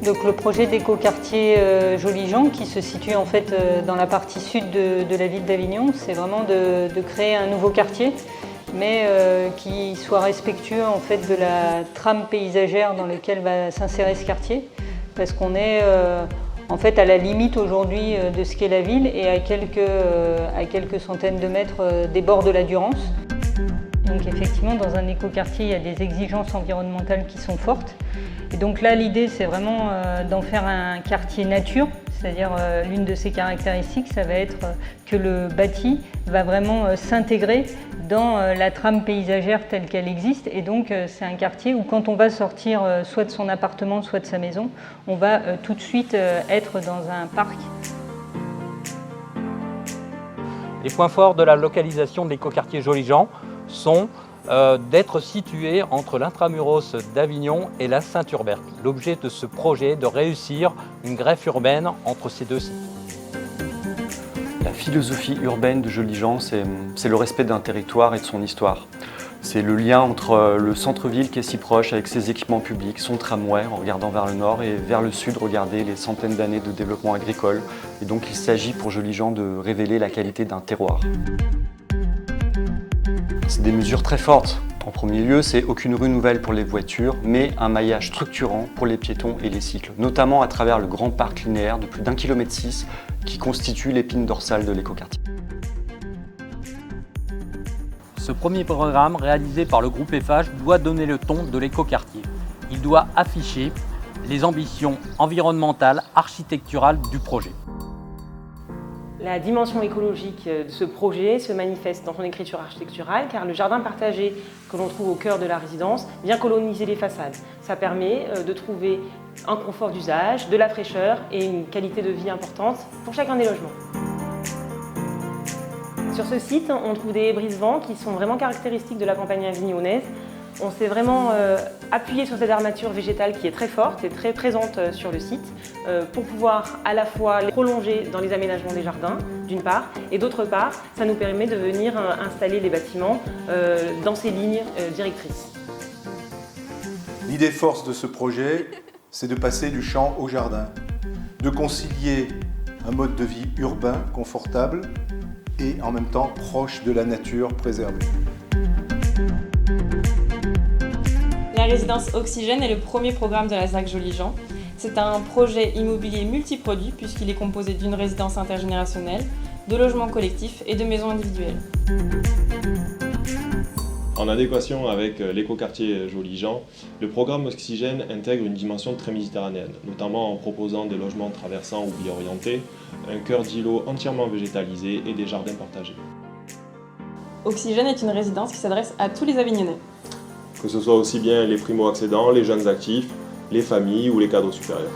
Donc le projet d'écoquartier Joly-Jean, qui se situe en fait dans la partie sud de la ville d'Avignon, c'est vraiment de créer un nouveau quartier, mais qui soit respectueux en fait de la trame paysagère dans laquelle va s'insérer ce quartier, parce qu'on est en fait à la limite aujourd'hui de ce qu'est la ville et à quelques centaines de mètres des bords de la Durance. Donc effectivement, dans un écoquartier, il y a des exigences environnementales qui sont fortes. Et donc là, l'idée, c'est vraiment d'en faire un quartier nature, c'est-à-dire l'une de ses caractéristiques, ça va être que le bâti va vraiment s'intégrer dans la trame paysagère telle qu'elle existe. Et donc, c'est un quartier où quand on va sortir soit de son appartement, soit de sa maison, on va tout de suite être dans un parc. Les points forts de la localisation de l'écoquartier Joly-Jean sont d'être situé entre l'intramuros d'Avignon et la Saint-Hubert. L'objet de ce projet est de réussir une greffe urbaine entre ces deux sites. La philosophie urbaine de Joly-Jean, c'est le respect d'un territoire et de son histoire. C'est le lien entre le centre-ville qui est si proche avec ses équipements publics, son tramway en regardant vers le nord et vers le sud, regarder les centaines d'années de développement agricole. Et donc il s'agit pour Joly-Jean de révéler la qualité d'un terroir. C'est des mesures très fortes. En premier lieu, c'est aucune rue nouvelle pour les voitures, mais un maillage structurant pour les piétons et les cycles, notamment à travers le grand parc linéaire de plus d'1,6 km qui constitue l'épine dorsale de l'écoquartier. Ce premier programme réalisé par le groupe Eiffage doit donner le ton de l'écoquartier. Il doit afficher les ambitions environnementales, architecturales du projet. La dimension écologique de ce projet se manifeste dans son écriture architecturale car le jardin partagé que l'on trouve au cœur de la résidence vient coloniser les façades. Ça permet de trouver un confort d'usage, de la fraîcheur et une qualité de vie importante pour chacun des logements. Sur ce site, on trouve des brise-vents qui sont vraiment caractéristiques de la campagne avignonnaise. On s'est vraiment appuyé sur cette armature végétale qui est très forte et très présente sur le site pour pouvoir à la fois les prolonger dans les aménagements des jardins, d'une part, et d'autre part, ça nous permet de venir installer les bâtiments dans ces lignes directrices. L'idée force de ce projet, c'est de passer du champ au jardin, de concilier un mode de vie urbain, confortable et en même temps proche de la nature préservée. La résidence Oxygène est le premier programme de la ZAC Joly-Jean. C'est un projet immobilier multiproduit puisqu'il est composé d'une résidence intergénérationnelle, de logements collectifs et de maisons individuelles. En adéquation avec l'écoquartier Joly-Jean, le programme Oxygène intègre une dimension très méditerranéenne, notamment en proposant des logements traversants ou bi-orientés, un cœur d'îlot entièrement végétalisé et des jardins partagés. Oxygène est une résidence qui s'adresse à tous les Avignonnais. Que ce soit aussi bien les primo-accédants, les jeunes actifs, les familles ou les cadres supérieurs.